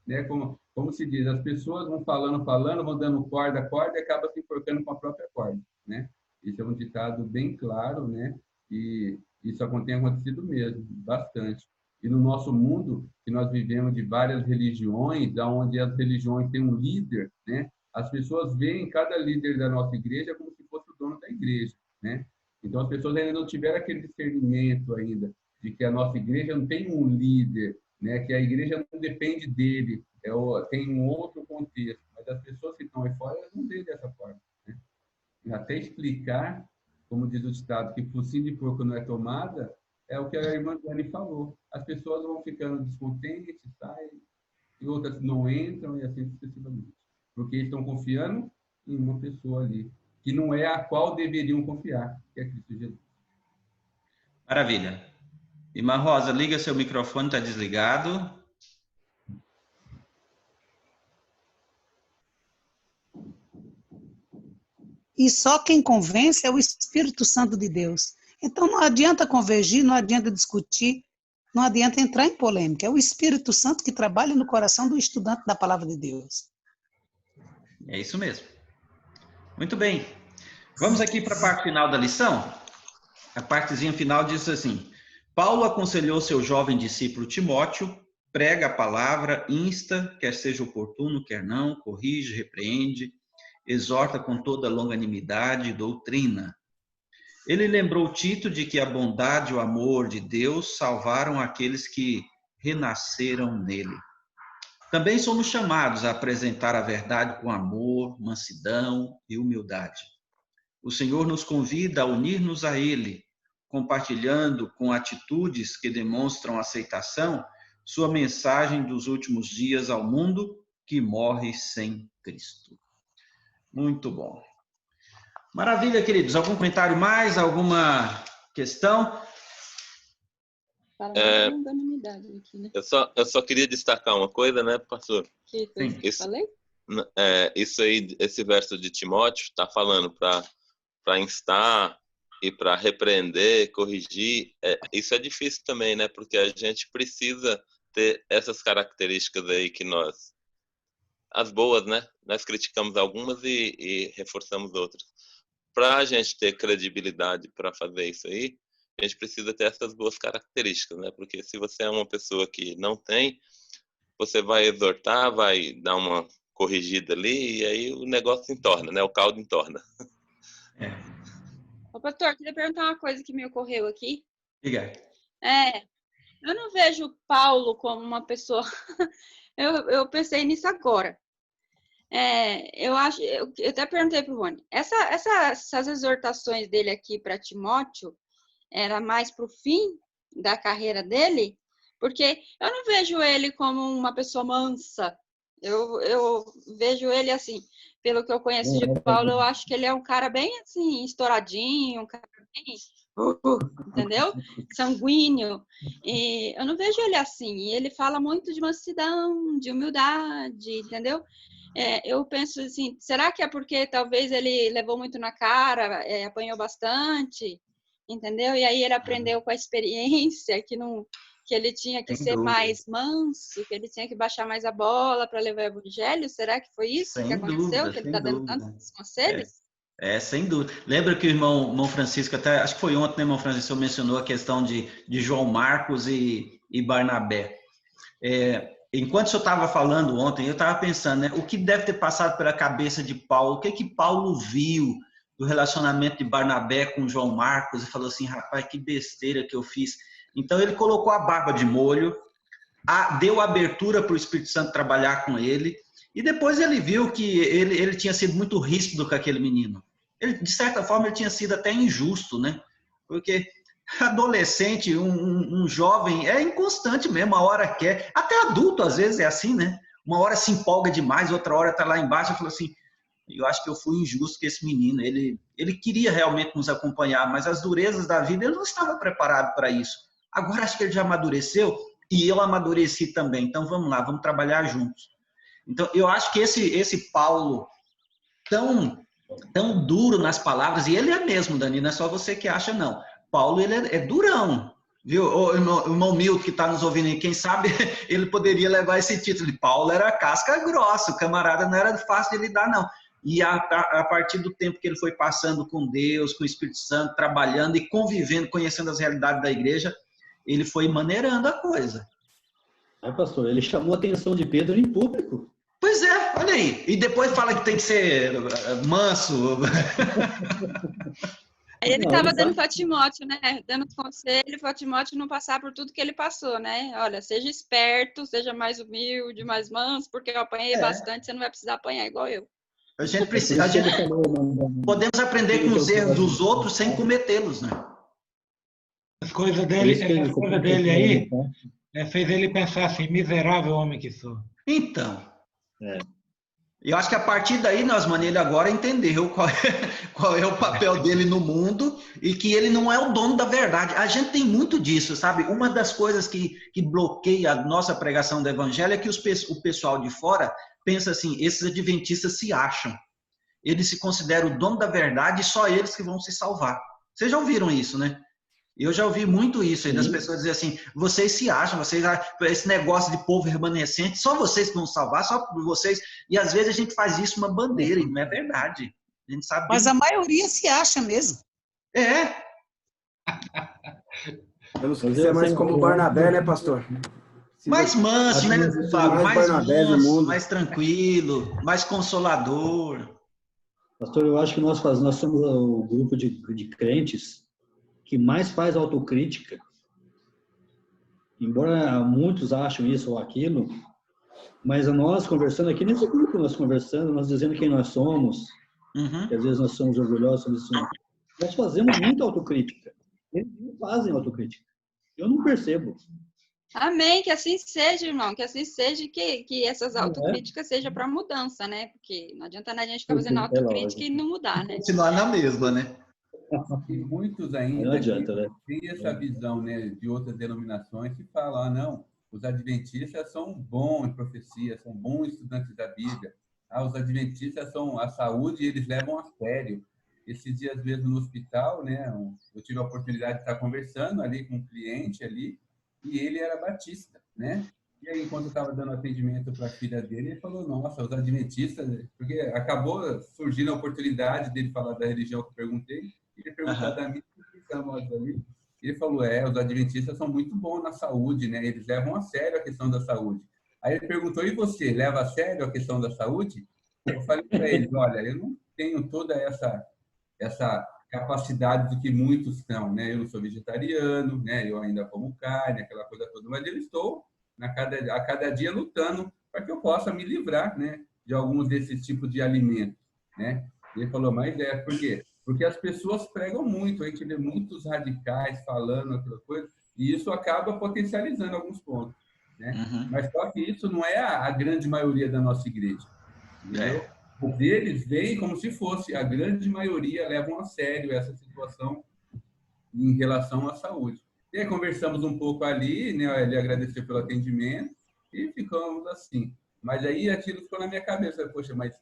Né? Como se diz, as pessoas vão falando, vão dando corda e acaba se enforcando com a própria corda. Né? Isso é um ditado bem claro, né? E isso tem acontecido mesmo, bastante. E no nosso mundo, que nós vivemos de várias religiões, onde as religiões têm um líder, né? As pessoas veem cada líder da nossa igreja como se fosse o dono da igreja, né? Então, as pessoas ainda não tiveram aquele discernimento ainda de que a nossa igreja não tem um líder, né? Que a igreja não depende dele, tem um outro contexto. Mas as pessoas que estão aí fora, elas não veem dessa forma. Né? E até explicar, como diz o ditado, que focinho de porco não é tomada, é o que a irmã Dani falou. As pessoas vão ficando descontentes, saem, e outras não entram, e assim sucessivamente. Porque estão confiando em uma pessoa ali, que não é a qual deveriam confiar, que é Cristo Jesus. Maravilha. Irmã Rosa, liga seu microfone, está desligado. E só quem convence é o Espírito Santo de Deus. Então não adianta convergir, não adianta discutir, não adianta entrar em polêmica. É o Espírito Santo que trabalha no coração do estudante da palavra de Deus. É isso mesmo. Muito bem. Vamos aqui para a parte final da lição. A partezinha final diz assim: Paulo aconselhou seu jovem discípulo Timóteo, prega a palavra, insta, quer seja oportuno, quer não, corrige, repreende, exorta com toda longanimidade e doutrina. Ele lembrou Tito de que a bondade e o amor de Deus salvaram aqueles que renasceram nele. Também somos chamados a apresentar a verdade com amor, mansidão e humildade. O Senhor nos convida a unir-nos a Ele, compartilhando com atitudes que demonstram aceitação sua mensagem dos últimos dias ao mundo que morre sem Cristo. Muito bom. Maravilha, queridos. Algum comentário mais? Alguma questão? Eu só queria destacar uma coisa, né, pastor? Isso aí, esse verso de Timóteo está falando para instar e para repreender, corrigir. Isso é difícil também, né? Porque a gente precisa ter essas características aí que as boas, né? Nós criticamos algumas e reforçamos outras. Para a gente ter credibilidade para fazer isso aí, a gente precisa ter essas boas características, né? Porque se você é uma pessoa que não tem, você vai exortar, vai dar uma corrigida ali e aí o negócio entorna, né? O caldo entorna. Ô, pastor, queria perguntar uma coisa que me ocorreu aqui. Diga. Eu não vejo Paulo como uma pessoa... eu pensei nisso agora. Eu até perguntei para o Rony. Essas exortações dele aqui para Timóteo era mais para o fim da carreira dele? Porque eu não vejo ele como uma pessoa mansa. Eu vejo ele assim, pelo que eu conheço de Paulo, eu acho que ele é um cara bem assim, estouradinho, um cara bem, entendeu? Sanguíneo. E eu não vejo ele assim. E ele fala muito de mansidão, de humildade, entendeu? Eu penso assim, será que é porque talvez ele levou muito na cara, apanhou bastante, entendeu? E aí ele aprendeu com a experiência que ele tinha que ser mais manso, que ele tinha que baixar mais a bola para levar o evangelho? Será que foi isso que aconteceu? Que ele está dando tantos conselhos? Sem dúvida. Lembra que o irmão Francisco, até acho que foi ontem, né, irmão Francisco, mencionou a questão de João Marcos e Barnabé. Enquanto o senhor estava falando ontem, eu estava pensando, né, o que deve ter passado pela cabeça de Paulo, o que Paulo viu do relacionamento de Barnabé com João Marcos e falou assim, rapaz, que besteira que eu fiz. Então ele colocou a barba de molho, deu abertura para o Espírito Santo trabalhar com ele, e depois ele viu que ele tinha sido muito ríspido com aquele menino. De certa forma, ele tinha sido até injusto, né? Porque adolescente, um jovem, é inconstante mesmo, uma hora quer, até adulto às vezes é assim, né? Uma hora se empolga demais, outra hora está lá embaixo e fala assim, eu acho que eu fui injusto com esse menino, ele queria realmente nos acompanhar, mas as durezas da vida, ele não estava preparado para isso. Agora acho que ele já amadureceu e eu amadureci também, então vamos lá, vamos trabalhar juntos. Então eu acho que esse Paulo tão duro nas palavras, e ele é mesmo, Dani, não é só você que acha, não. Paulo, ele é durão, viu? O irmão Milton que está nos ouvindo aí, quem sabe ele poderia levar esse título de Paulo era casca grossa, o camarada não era fácil de lidar, não. E a partir do tempo que ele foi passando com Deus, com o Espírito Santo, trabalhando e convivendo, conhecendo as realidades da igreja, ele foi maneirando a coisa. Pastor, ele chamou a atenção de Pedro em público. Pois é, olha aí. E depois fala que tem que ser manso. Ele estava dando para Timóteo, né? Dando conselho para Timóteo não passar por tudo que ele passou, né? Olha, seja esperto, seja mais humilde, mais manso, porque eu apanhei bastante, você não vai precisar apanhar igual eu. A gente precisa. Podemos aprender com os erros dos outros sem cometê-los, né? As coisas dele aí fez ele pensar assim, miserável homem que sou. Então. Eu acho que a partir daí, Nosman, ele agora entendeu qual é o papel dele no mundo e que ele não é o dono da verdade. A gente tem muito disso, sabe? Uma das coisas que bloqueia a nossa pregação do evangelho é que o pessoal de fora pensa assim, esses adventistas se acham. Eles se consideram o dono da verdade e só eles que vão se salvar. Vocês já ouviram isso, né? Eu já ouvi muito isso aí das pessoas dizer assim, vocês se acham, esse negócio de povo remanescente, só vocês que vão salvar, só vocês. E às vezes a gente faz isso uma bandeira, e não é verdade. A gente sabe. Mas a maioria se acha mesmo. É. Vamos ser mais como o Barnabé, né, pastor? Mais manso, né, Fábio? Mais manso, mais tranquilo, mais consolador. Pastor, eu acho que nós somos o grupo de crentes que mais faz autocrítica. Embora muitos acham isso ou aquilo, mas nós conversando aqui nesse grupo, nós dizendo quem nós somos, que às vezes nós somos orgulhosos, nós fazemos muita autocrítica. Eles não fazem autocrítica. Eu não percebo. Amém, que assim seja, irmão, que assim seja, que essas autocríticas sejam para mudança, né? Porque não adianta a gente ficar fazendo autocrítica e não mudar, né? Continuar na mesma, né? E muitos ainda têm essa visão, né, de outras denominações que falam, não, os adventistas são bons em profecia, são bons estudantes da Bíblia. Os adventistas são a saúde e eles levam a sério. Esses dias mesmo no hospital, né, eu tive a oportunidade de estar conversando ali com um cliente ali, e ele era batista, né? E aí, enquanto eu estava dando atendimento para a filha dele, ele falou, nossa, os adventistas... Porque acabou surgindo a oportunidade dele falar da religião que eu perguntei, e ele perguntou da minha, ali. Ele falou, os adventistas são muito bons na saúde, né? Eles levam a sério a questão da saúde. Aí ele perguntou, e você, leva a sério a questão da saúde? Eu falei para ele, olha, eu não tenho toda essa capacidade do que muitos são, né? Eu não sou vegetariano, né? Eu ainda como carne, aquela coisa toda, mas eu estou a cada dia lutando para que eu possa me livrar, né, de alguns desses tipos de alimentos, né? Ele falou, mas por quê? Porque as pessoas pregam muito, a gente vê muitos radicais falando aquela coisa, e isso acaba potencializando alguns pontos, né? Mas só que isso não é a grande maioria da nossa igreja, entendeu? Eles veem como se fosse, a grande maioria levam a sério essa situação em relação à saúde. E aí conversamos um pouco ali, né? Ele agradeceu pelo atendimento e ficamos assim. Mas aí aquilo ficou na minha cabeça, poxa, mas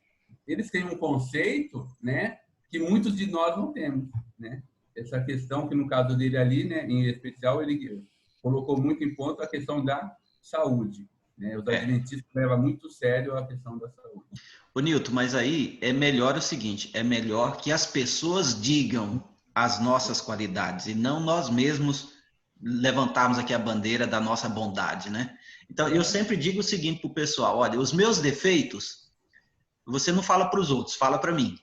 eles têm um conceito, né, que muitos de nós não temos, né? Essa questão que no caso dele ali, né, em especial, ele colocou muito em ponto a questão da saúde, né? Os adventistas levam muito sério a questão da saúde. Ô, Nilton, mas aí é melhor o seguinte, é melhor que as pessoas digam as nossas qualidades e não nós mesmos levantarmos aqui a bandeira da nossa bondade, né? Então, eu sempre digo o seguinte para o pessoal, olha, os meus defeitos, você não fala para os outros, fala para mim.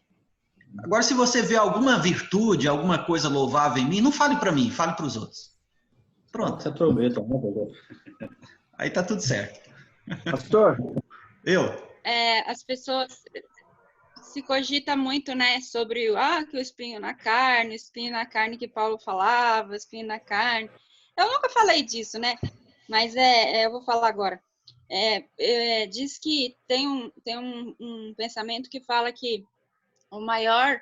Agora, se você vê alguma virtude, alguma coisa louvável em mim, não fale para mim, fale para os outros. Pronto. Você aproveita, né? Aí tá tudo certo. Pastor? As pessoas se cogita muito, né, sobre que o espinho na carne que Paulo falava, espinho na carne. Eu nunca falei disso, né? Mas eu vou falar agora. Diz que tem um pensamento que fala que o maior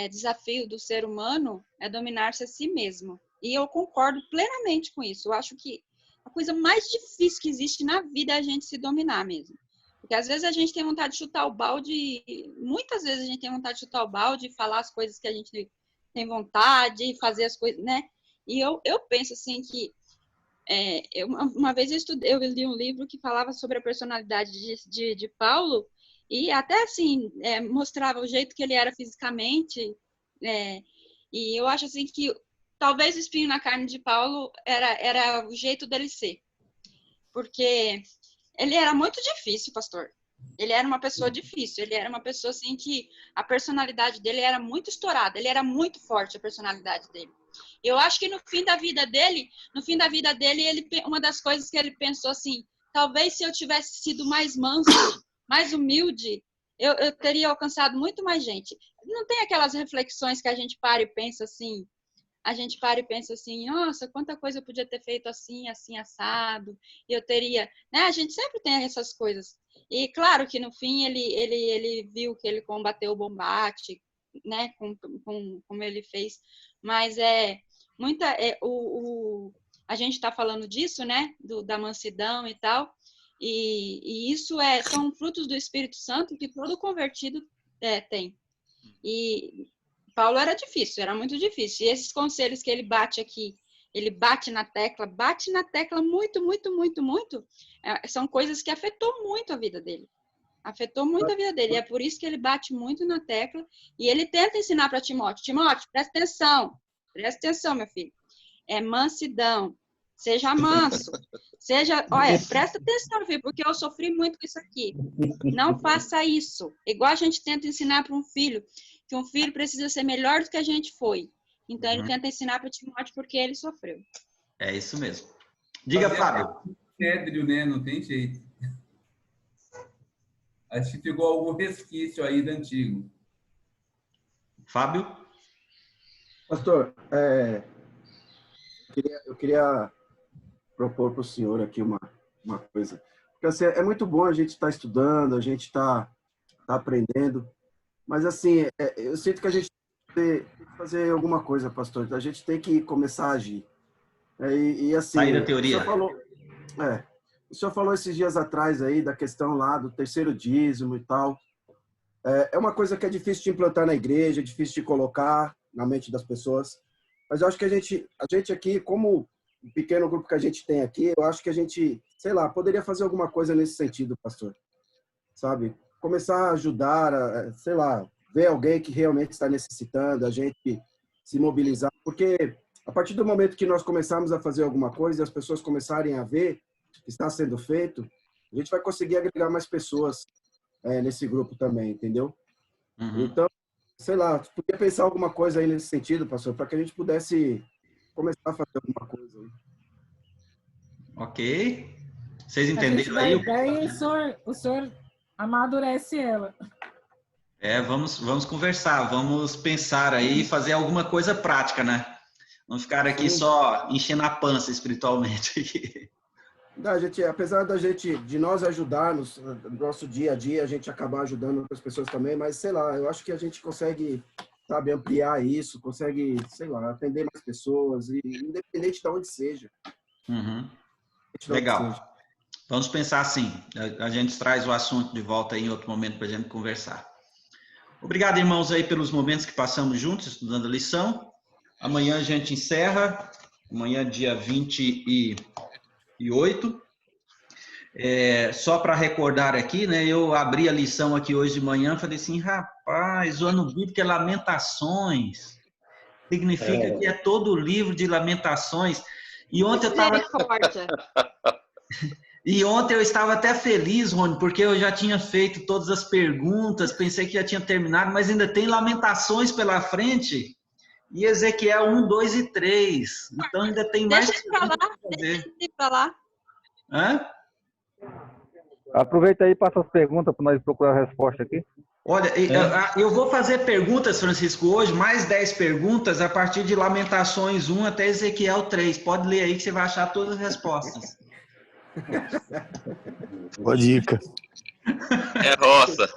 desafio do ser humano é dominar-se a si mesmo. E eu concordo plenamente com isso. Eu acho que a coisa mais difícil que existe na vida é a gente se dominar mesmo. Porque às vezes a gente tem vontade de chutar o balde, muitas vezes a gente tem vontade de chutar o balde e falar as coisas que a gente tem vontade, fazer as coisas, né? E eu penso assim que uma vez eu li um livro que falava sobre a personalidade de Paulo e até assim mostrava o jeito que ele era fisicamente, e eu acho assim que talvez o espinho na carne de Paulo era o jeito dele ser, porque ele era muito difícil, pastor. Ele era uma pessoa difícil, ele era uma pessoa assim que a personalidade dele era muito estourada, ele era muito forte a personalidade dele. Eu acho que no fim da vida dele, uma das coisas que ele pensou assim, talvez se eu tivesse sido mais manso, mais humilde, eu teria alcançado muito mais gente. Não tem aquelas reflexões que a gente para e pensa assim, nossa, quanta coisa eu podia ter feito assim, assim, assado, e eu teria, né? A gente sempre tem essas coisas. E claro que no fim ele viu que ele combateu o bombate, né? Como ele fez, mas a gente está falando disso, né? Da mansidão e tal, e isso são frutos do Espírito Santo que todo convertido tem. E Paulo era difícil, era muito difícil. E esses conselhos que ele bate aqui, ele bate na tecla muito, muito, muito, muito, são coisas que afetou muito a vida dele. Afetou muito a vida dele. E é por isso que ele bate muito na tecla e ele tenta ensinar para Timóteo. Timóteo, presta atenção, meu filho. É mansidão. Seja manso. Olha, presta atenção, meu filho, porque eu sofri muito com isso aqui. Não faça isso. Igual a gente tenta ensinar para um filho, que um filho precisa ser melhor do que a gente foi. Então, ele tenta ensinar para Timóteo porque ele sofreu. É isso mesmo. Diga, Fábio. Cédrio, né? Não tem jeito. Acho que ficou algum resquício aí do antigo. Fábio? Pastor, eu queria propor para o senhor aqui uma coisa. Porque assim, é muito bom a gente estar estudando, a gente tá aprendendo, mas assim, eu sinto que a gente tem que fazer alguma coisa, pastor. A gente tem que começar a agir. E assim, sair da teoria. O senhor falou esses dias atrás aí da questão lá do terceiro dízimo e tal. É uma coisa que é difícil de implantar na igreja, é difícil de colocar na mente das pessoas. Mas eu acho que a gente aqui, como o pequeno grupo que a gente tem aqui, eu acho que a gente, sei lá, poderia fazer alguma coisa nesse sentido, pastor. Sabe? Começar a ajudar, sei lá, ver alguém que realmente está necessitando, a gente se mobilizar. Porque a partir do momento que nós começarmos a fazer alguma coisa e as pessoas começarem a ver que está sendo feito, a gente vai conseguir agregar mais pessoas nesse grupo também, entendeu? Então, sei lá, podia pensar alguma coisa aí nesse sentido, pastor, para que a gente pudesse começar a fazer alguma coisa aí. Ok. Vocês entenderam aí? Ideia, o senhor amadurece ela. Vamos conversar, vamos pensar aí e fazer alguma coisa prática, né? Não ficar aqui só enchendo a pança espiritualmente. Apesar de nós ajudarmos no nosso dia a dia, a gente acabar ajudando outras pessoas também, mas sei lá, eu acho que a gente consegue, sabe, ampliar isso, consegue, sei lá, atender mais pessoas, e independente de onde seja. Legal. Vamos pensar assim, a gente traz o assunto de volta aí em outro momento para a gente conversar. Obrigado, irmãos, aí pelos momentos que passamos juntos, estudando a lição. Amanhã a gente encerra, amanhã dia 28. Só para recordar aqui, né? Eu abri a lição aqui hoje de manhã, falei assim, rapaz, o ano bíblico é Lamentações. Significa que é todo o livro de Lamentações. E ontem eu estava até feliz, Rony, porque eu já tinha feito todas as perguntas, pensei que já tinha terminado, mas ainda tem Lamentações pela frente. E Ezequiel 1, 2 e 3. Então ainda tem mais. Deixa eu falar. Hã? Aproveita aí e passa as perguntas para nós procurar a resposta aqui. Olha, eu vou fazer perguntas, Francisco, hoje, mais 10 perguntas, a partir de Lamentações 1 até Ezequiel 3. Pode ler aí que você vai achar todas as respostas. Boa dica. É roça.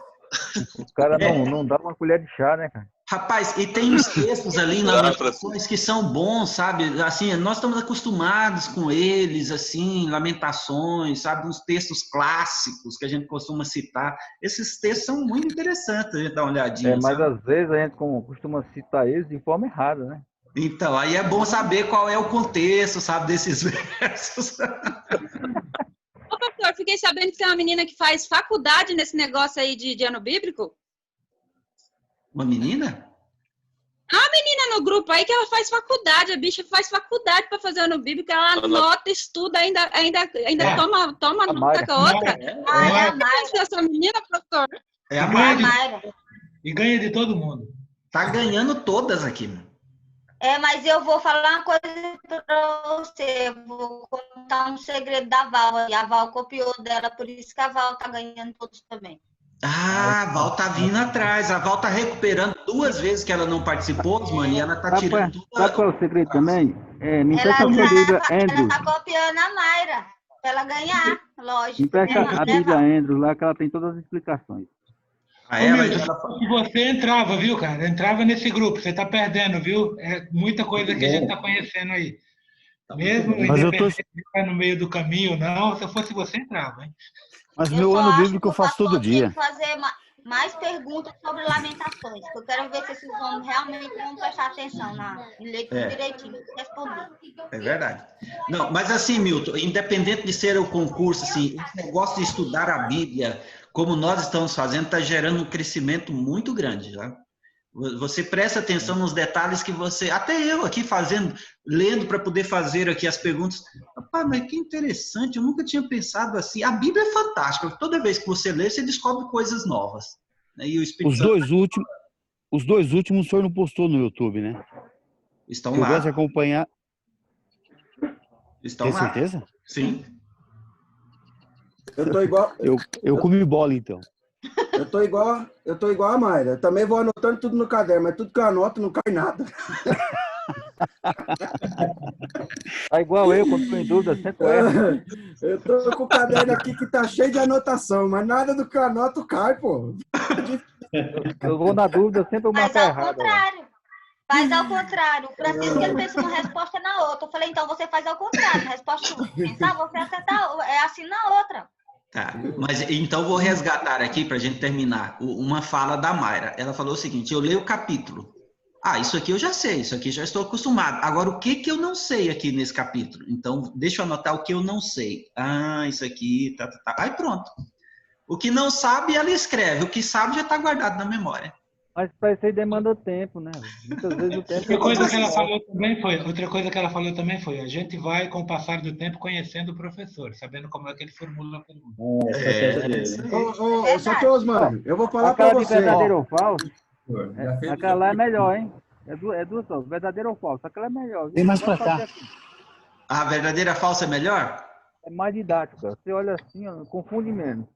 Os caras não dão uma colher de chá, né, cara? Rapaz, e tem uns textos ali em Lamentações que são bons, sabe? Assim, nós estamos acostumados com eles, assim, Lamentações, sabe? Uns textos clássicos que a gente costuma citar. Esses textos são muito interessantes, a gente dá uma olhadinha. Mas às vezes a gente costuma citar eles de forma errada, né? Então, aí é bom saber qual é o contexto, sabe, desses versos. Ô, pastor, fiquei sabendo que tem uma menina que faz faculdade nesse negócio aí de ano bíblico. Uma menina? A menina no grupo aí que ela faz faculdade, a bicha faz faculdade para fazer ano bíblico, ela anota, estuda, ainda toma nota com a outra. É a Mayra, essa menina, professor. É a Mayra. E ganha de todo mundo. Tá ganhando todas aqui, mano. Mas eu vou falar uma coisa para você. Vou contar um segredo da Val. A Val copiou dela, por isso que a Val tá ganhando todos também. Ah, a Val tá vindo atrás. A Val tá recuperando 2 vezes que ela não participou, mano, e ela tá tirando tudo. Sabe qual é o segredo também? Me empresta a Bíblia, Andrew. Ela tá copiando a Mayra, pra ela ganhar, lógico. Me empresta a Bíblia, Andrew, lá que ela tem todas as explicações. Se você entrava, viu, cara? Entrava nesse grupo, você tá perdendo, viu? É muita coisa que a gente tá conhecendo aí. Mesmo independente de ficar no meio do caminho, não, se eu fosse você, entrava, hein? Mas meu ano bíblico eu faço todo dia. mais perguntas sobre Lamentações. Eu quero ver se esses homens realmente vão prestar atenção em ler tudo direitinho, responder. É verdade. Não, mas assim, Milton, independente de ser o concurso, assim, esse negócio de estudar a Bíblia, como nós estamos fazendo, está gerando um crescimento muito grande, já. Você presta atenção nos detalhes que você... Até eu aqui lendo para poder fazer aqui as perguntas. Rapaz, mas que interessante, eu nunca tinha pensado assim. A Bíblia é fantástica. Toda vez que você lê, você descobre coisas novas. E o Espírito Santo... Os dois últimos o senhor não postou no YouTube, né? Estão eu lá. Eu gosto de acompanhar... Estão Tem lá. certeza? Sim. Eu tô igual... Eu comi bola, então. Eu tô igual a Mayra. Eu também vou anotando tudo no caderno, mas tudo que eu anoto não cai nada. Tá igual eu, quando tô em dúvida, sempre erro. Eu tô com o caderno aqui que tá cheio de anotação, mas nada do que eu anoto cai, pô. Eu vou na dúvida, sempre eu marco errado. Faz ao contrário. O Francisco, ele pensa uma resposta na outra. Eu falei, então você faz ao contrário. A resposta que você pensar, você acertar, é assim na outra. Tá, mas então vou resgatar aqui para a gente terminar uma fala da Mayra. Ela falou o seguinte: eu leio o capítulo. Ah, isso aqui eu já sei, isso aqui já estou acostumado. Agora, o que eu não sei aqui nesse capítulo? Então, deixa eu anotar o que eu não sei. Ah, isso aqui, tá. Aí pronto. O que não sabe, ela escreve. O que sabe já está guardado na memória. Mas para isso aí demanda tempo, né? Muitas vezes o tempo... Outra coisa que ela falou também foi, a gente vai, com o passar do tempo, conhecendo o professor, sabendo como é que ele formula a pergunta. Só que, Osmar, eu vou falar para você. Aquela de verdadeiro ou falso, aquela lá é melhor, hein? É duas só, verdadeiro ou falso, aquela é melhor. Tem mais para cá. A verdadeira falsa é melhor? É mais didática. Você olha assim, ó, confunde menos.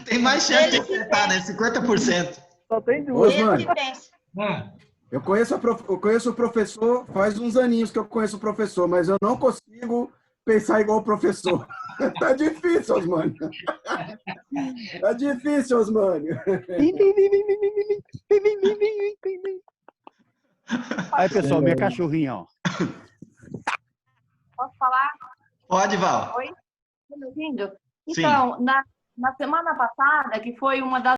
Tem mais chance de acertar, né? 50%. Só tem duas. Mano, eu conheço o professor, faz uns aninhos que eu conheço o professor, mas eu não consigo pensar igual o professor. Tá difícil, Osmânio. Tá difícil, Osmânio. Aí, pessoal, minha cachorrinha, ó. Posso falar? Pode, Val. Oi? Tá me ouvindo? Então, na semana passada, que foi uma das